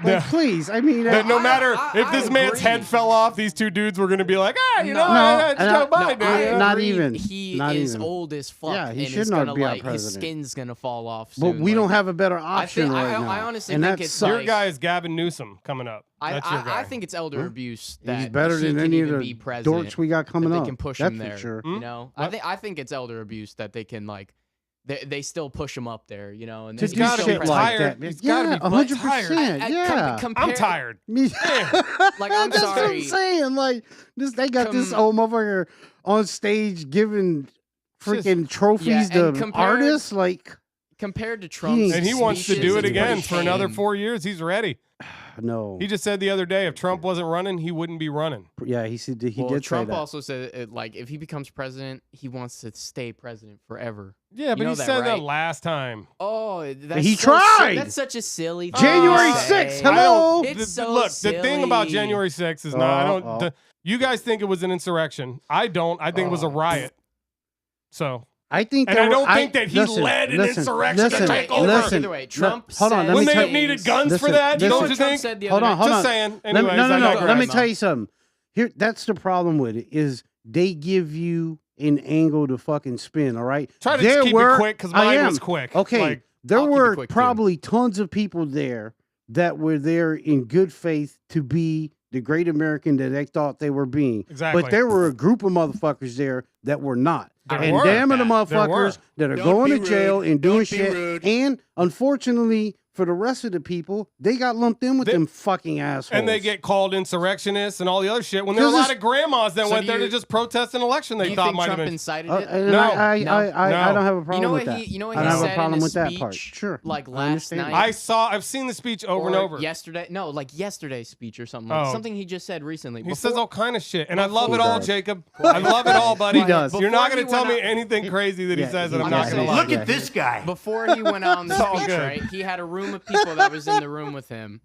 Like, No. please. I mean, That no matter I if this man's agree. head fell off, these two dudes were going to be like, you know, No, it's and Joe I- Biden. no, I- yeah. not agree. even. He Not is even. old as fuck. Yeah, he and should is not gonna, be our like, his president. skin's gonna fall off but soon. we don't like, have a better option think- right I now. honestly and think that it's sucks. Your guy is Gavin Newsom coming up. That's your guy. I think it's elder abuse that He's better he than can any of even the be president. dorks we got coming that up. They can push That's him for there. sure. You know, I think it's elder abuse that they can like. They still push him up there, you know, and To he's do still shit president. like tired. that. He's gotta Yeah, be 100%. Yeah. I'm tired. Me- Like, I'm That's what I'm sorry. saying. Like this, they got this Com- old motherfucker on stage giving freaking trophies Yeah, and to compared- artists. Like Compared to Trump's And he wants to speeches, do it it's again pretty for another tame. 4 years. He's ready. no, He just said the other day, if Trump wasn't running, he wouldn't be running. yeah, he said he Well, did Trump say that. also said like if he becomes president, he wants to stay president forever. Yeah, You but know he that, said that right? last time. Oh, that's He so tried! That's such a silly. January thing to 6th, say. hello? It's so Look, the thing about silly. January 6th is not. I don't. Oh. You guys think it was an insurrection. I don't. I think it was a riot. So I think, And there I were- don't think that he led an insurrection to listen, take over. Listen, Either way, Trump hold on, said let when me they tell have needed guns for listen, that, You know don't what you Trump think? said the Hold other on, day? hold Just on. saying. Let me- Anyways, no, I no, no. Let digress. me tell you something. Here, that's the problem with it is they give you an angle to fucking spin. All right. Try to There just keep were- it quick because I mine am. was quick. Okay. Like, There I'll keep it were quick, too. probably tons of people there that were there in good faith to be the great American that they thought they were being. Exactly. But there were a group of motherfuckers there that were not. There and were. damn it, the There were. motherfuckers that are Don't going be to jail rude. and doing Don't be shit. rude. And unfortunately, for the rest of the people, they got lumped in with They- them fucking assholes. and they get called insurrectionists and all the other shit when there were a Because lot of grandmas that So went do there to you- just protest an election Do they you thought think might have Trump been. incited and it? No, I no. don't have a problem You know with what that. he? You know what I he don't have a said problem in his with that speech, part. Sure. like I last understand. night. I've seen the speech over and or over. yesterday. No, like yesterday's speech or something. Like Oh. something he just said recently. He says all kind of shit, and I love He it all, does. Jacob. I love it all, buddy. He does. You're not Before going he to tell went me out- anything crazy that he Yeah, says, and he I'm does. not going to Look lie. Look at this guy. Before he went out on the all speech, good. right? He had a room of people that was in the room with him,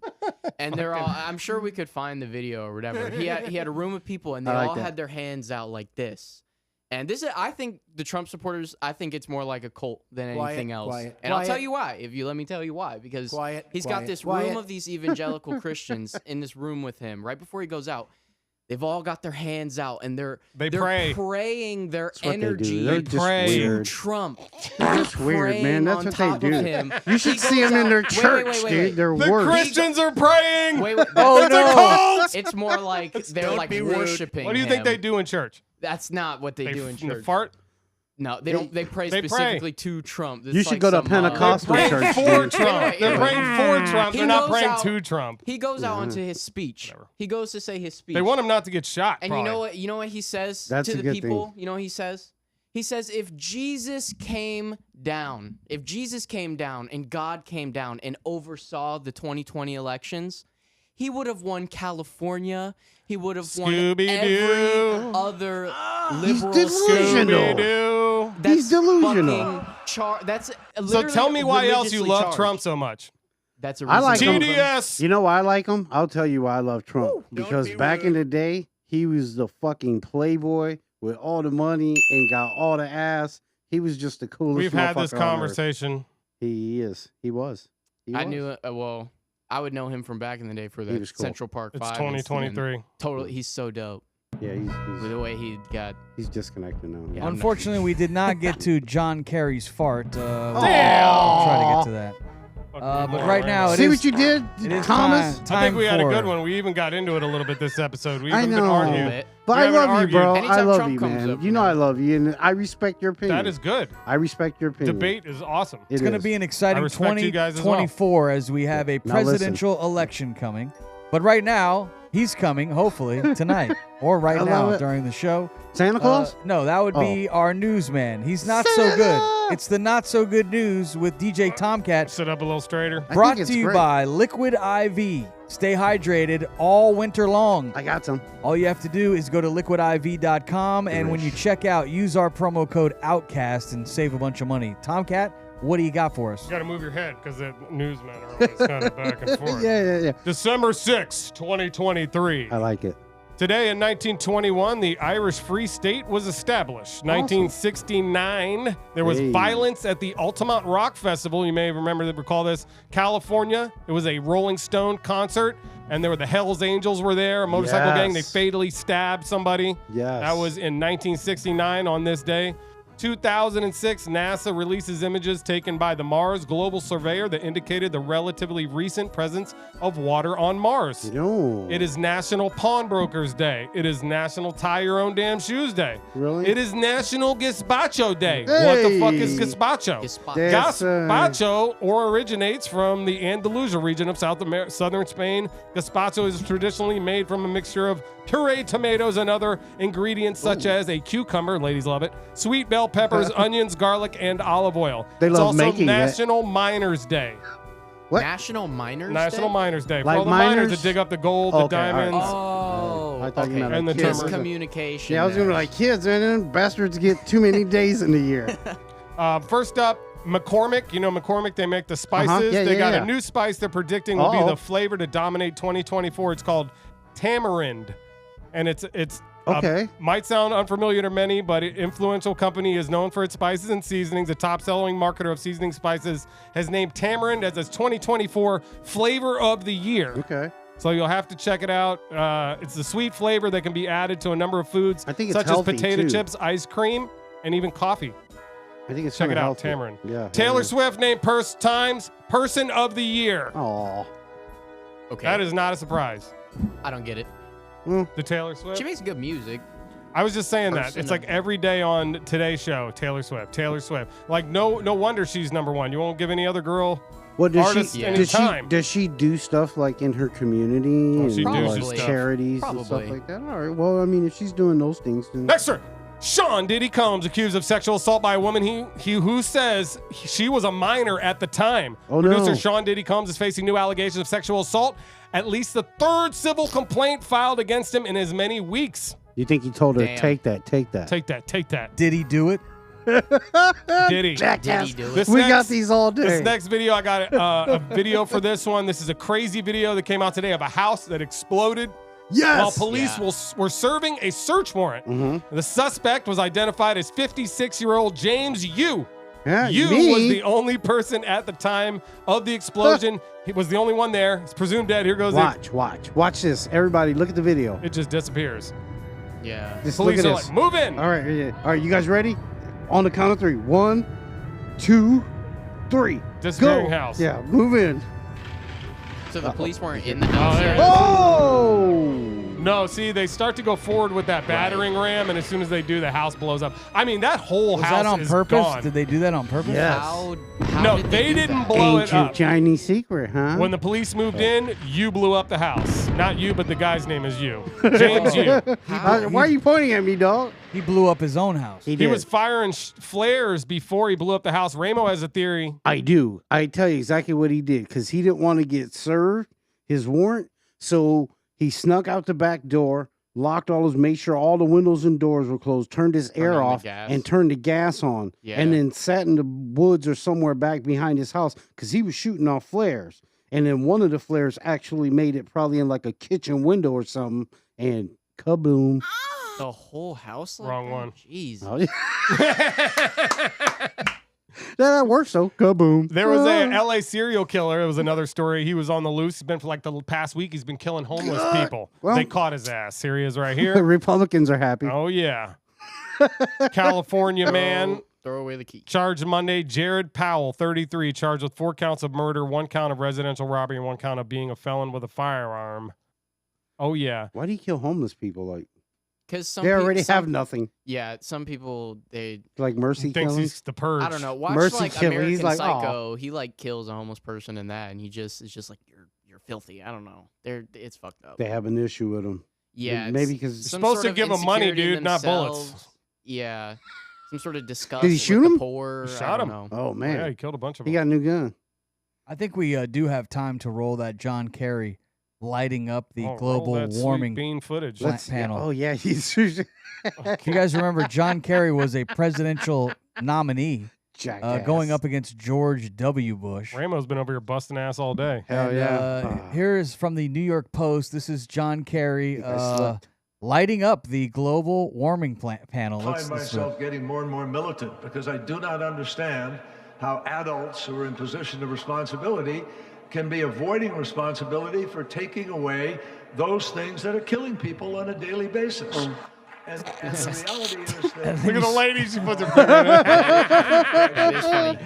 and they're all. I'm sure we could find the video or whatever. He had a room of people, and they I like all that. had their hands out like this. And this is, I think, the Trump supporters. I think it's more like a cult than Quiet, anything else. quiet, and I'll tell quiet. you why. If you let me tell you why, because Quiet, he's got quiet, this quiet. room of these evangelical Christians in this room with him right before he goes out. They've all got their hands out and they're pray. praying their That's what they do. energy They're just pray. to weird. Trump. That's weird, man. That's what they do. Him. You should He see goes them in out- their wait, church, wait, wait, dude. wait. They're The worse. Christians are praying. Wait, wait. Oh, it's a cult. It's more like they're Don't like be rude. worshiping. What do you think him. they do in church? That's not what they do in church. Fart. No, they don't. They pray They pray. specifically to Trump. It's You should like go to some, Pentecostal They're church, praying for dude. Trump. Anyway, They're anyway. praying for Trump. He They're not goes praying out- to Trump. He goes out into his speech. Whatever. He goes to say his speech. They want him not to get shot. And probably. you know what? You know what he says That's to a the good people. thing. You know what he says? He says if Jesus came down and God came down and oversaw the 2020 elections, he would have won California. He would have won every other liberal delusional. state. He's delusional. That's So tell me why else you love Trump so much. That's a I like reason. him. TDS. You know why I like him? I'll tell you why I love Trump. Because back in the day, he was the fucking playboy with all the money and got all the ass. He was just the coolest. We've had this motherfucker on earth. conversation. He is. He was. I knew it. Well, I would know him from back in the day for the was cool. Central Park It's 5 2023. Totally, he's so dope. Yeah, With the way he got. he's disconnected now. Yeah. Unfortunately, we did not get to John Kerry's fart. We'll try to get to that. But right now, it See is, what you did, it is Thomas? time I think we had a for- good one. We even got into it a little bit this episode. We I even been know. arguing. But We I haven't love you, argued. bro. I Anytime love Trump you, comes man. up, You know I love you, and I respect your opinion. That is good. I respect your opinion. Debate is awesome. It's going to be an exciting respect you guys as well. 2024 as we have a Now listen. presidential election coming. But right now, he's coming, hopefully, tonight or right I love now it. during the show. Santa Claus? No, that would be our newsman. He's not so Santa! good. It's the not so good news with DJ Tomcat. Sit up a little straighter. I Brought think to it's you great. by Liquid IV. Stay hydrated all winter long. I got some. All you have to do is go to liquidiv.com, and when you check out, use our promo code OUTCAST and save a bunch of money. Tomcat, what do you got for us? You got to move your head because the newsmen are always kind of back and forth. Yeah. December 6, 2023. I like it. Today in 1921, the Irish Free State was established. 1969, there was violence at the Altamont Rock Festival. You may recall this. California, it was a Rolling Stone concert, and there were the Hells Angels were there, a motorcycle gang. They fatally stabbed somebody. Yes. That was in 1969 on this day. 2006, NASA releases images taken by the Mars Global Surveyor that indicated the relatively recent presence of water on Mars. No. It is National Pawnbrokers Day. It is National Tie Your Own Damn Shoes Day. Really? It is National Gazpacho Day. What the fuck is Hey. gazpacho? That's, Gazpacho originates from the Andalusia region of southern Spain. Gazpacho is traditionally made from a mixture of pureed tomatoes and other ingredients such as a cucumber, ladies love it, sweet bell peppers, onions, garlic, and olive oil. They it's love also making it. National Miners Day. What? National Miners National Day? Miners Day. For Like all the miners miners? that dig up the gold, the Okay, all right. diamonds. Oh, I thought you meant And like the kids. timber. Miscommunication. Yeah, I was going to be like, kids, and then bastards get too many days in the year. First up, McCormick. You know McCormick, they make the spices. Yeah, they yeah, got yeah. a new spice they're predicting will be Uh-oh. the flavor to dominate 2024. It's called tamarind. And it's Okay. might sound unfamiliar to many, but an influential company is known for its spices and seasonings. The top-selling marketer of seasoning spices has named tamarind as its 2024 flavor of the year. Okay. So you'll have to check it out. It's the sweet flavor that can be added to a number of foods, I think it's such healthy, as potato too. chips, ice cream, and even coffee. I think it's Check it kinda out, healthy. tamarind. Yeah. Taylor Swift named Times Person of the Year. Oh. Okay. That is not a surprise. I don't get it. The Taylor Swift. She makes good music. I was just saying that. Person It's of- like every day on Today's show, Taylor Swift, Taylor Swift. Like no wonder she's number one. You won't give any other girl Well, does artist she, any does time. she does she do stuff like in her community Oh, she and does like stuff. charities and stuff Probably. like that? All right. Well, I mean, if she's doing those things, then Next sir, Sean Diddy Combs accused of sexual assault by a woman who says she was a minor at the time. Oh, Producer no. Sean Diddy Combs is facing new allegations of sexual assault. At least the third civil complaint filed against him in as many weeks. you think he told her Damn. take that, take that? Take that. Did he do it? Diddy. Jackass. Did he do it? This We next- got these all day. This next video, I got a video for this one. This is a crazy video that came out today of a house that exploded yes. while police were serving a search warrant. Mm-hmm. The suspect was identified as 56-year-old James Yu. Yeah, Yu me. was the only person at the time of the explosion. He was the only one there. He's presumed dead. Here goes Watch this. Everybody, look at the video. it just disappears. Yeah. Just Police look are at like, this. move in. All right, yeah. All right. You guys ready? On the count of three. 1, 2, 3. Disappearing Go. house. Yeah, move in. So the police weren't in the house there yet? it is. Oh! No, see, they start to go forward with that battering ram, and as soon as they do, the house blows up. I mean, that whole Was house that on is purpose? gone. Did they do that on purpose? Yes. How No, did they do didn't that? blow it Ancient up. Chinese secret, huh? When the police moved in, you blew up the house. Not you, but the guy's name is you. James you. Why are you pointing at me, dog? He blew up his own house. He was firing flares before he blew up the house. Ramo has a theory. I do. I tell you exactly what he did because he didn't want to get served his warrant. So he snuck out the back door, locked made sure all the windows and doors were closed, turned his air on the off, gas. and turned the gas on. Yeah. And then sat in the woods or somewhere back behind his house because he was shooting off flares. And then one of the flares actually made it probably in like a kitchen window or something, and kaboom. The whole house? Like Wrong that? one. Jeez. Oh, yeah. That works though. Kaboom. There was a LA serial killer. It was another story. He was on the loose. He's been for like the past week. He's been killing homeless people. Well- They caught his ass. Here he is right The here. Republicans are happy. Oh, yeah. California man. Throw away the key. Charged Monday, Jared Powell, 33, charged with 4 counts of murder, 1 count of residential robbery, and 1 count of being a felon with a firearm. Oh, yeah. Why do you kill homeless people? Like Because they already have nothing. Yeah, some people they. Like mercy He thinks killings. he's the purge. I don't know. Watch Mercy like killing. American He's like, Psycho. He like kills a homeless person in that, and he just is just like you're filthy. I don't know. It's fucked up. They have an issue with them. Yeah, maybe it's because some supposed sort to of give 'em money, insecurity in dude, not bullets. themselves. Yeah, some sort of disgust. Did he with shoot the him? Poor. He I shot don't him. know. Oh man, Yeah, he killed a bunch of he them. got a new gun. I think we do have time to roll that John Kerry lighting up the roll global that sweet warming bean footage. panel. Oh yeah, he's If you guys remember, John Kerry was a presidential nominee jackass. going up against George W. Bush. Ramo's been over here busting ass all day. Hell And, yeah. here is from the New York Post. This is John Kerry I slept. lighting up the global warming panel. I find myself getting more and more militant because I do not understand how adults who are in position of responsibility can be avoiding responsibility for taking away those things that are killing people on a daily basis. And the reality is that Look at the lady. She puts her That is funny.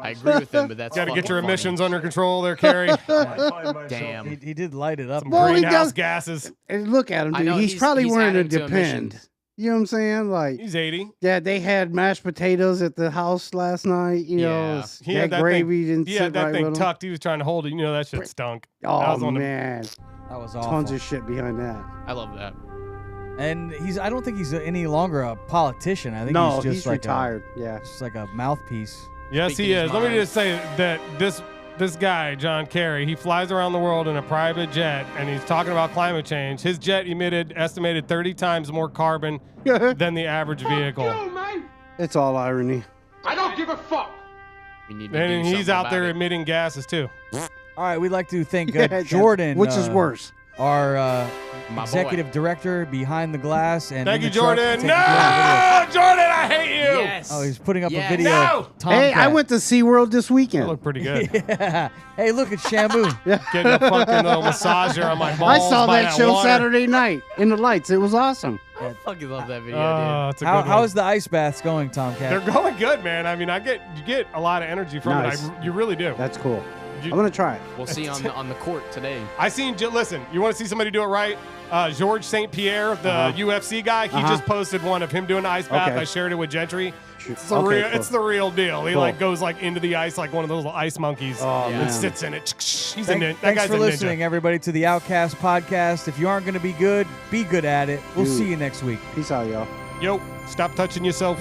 I agree with him, but that's Got to get fucking your funny. emissions under control there, Carrie. I find myself Damn. He did light it up. Some Well, he greenhouse does- gases. And look at him, I dude. know, He's probably he's wearing a adding to Depend. emissions. You know what I'm saying? Like, He's 80. yeah, they had mashed potatoes at the house last night. You know, Yeah. it's- He had that gravy thing, didn't he sit had that right thing with him. tucked. He was trying to hold it. You know, that shit stunk. That Oh was on the- man, That was awful. tons of shit behind that. I love that. And I don't think he's any longer a politician. I think No, he's just he's like retired. Yeah. just like a mouthpiece. Yes, Speaking he his is. Let me mind. just say that this guy, John Kerry, he flies around the world in a private jet, and he's talking about climate change. His jet emitted estimated 30 times more carbon than the average vehicle. It's all irony. I don't give a fuck. We need to And do he's something out about there it. emitting gases too. All right, we'd like to thank Yeah, Jordan, which is worse. our My boy. executive director behind the glass. And Thank in you, the truck Jordan. taking care of No, Jordan, I hate you. Yes. the video. Oh, he's putting up Yes. a video. No. of Tom Hey, I Cat. went to SeaWorld this I weekend. look pretty good. Yeah. Hey, look at Shamu. Getting a fucking little massager on my balls. I saw by that show water. Saturday night in the lights. It was awesome. I fucking love that video, It's a good How one. is the ice baths going, Tom They're Cat? going good, man. I mean, you get a lot of energy from Nice. it. You really do. That's cool. You- I'm gonna try it. dude. We'll see on the court today. I seen. Listen, you want to see somebody do it right? George St. Pierre, the UFC guy, he just posted one of him doing the ice bath. Okay. I shared it with Gentry. It's the Okay, real. cool. It's the real deal. He Cool. like goes like into the ice like one of those little ice monkeys Oh, and man. sits in it. He's a ninja. That Thanks guy's for a listening, ninja. everybody, to the Outcast podcast. If you aren't going to be good at it. We'll Dude. see you next week. Peace out, y'all. Yo, stop touching yourself.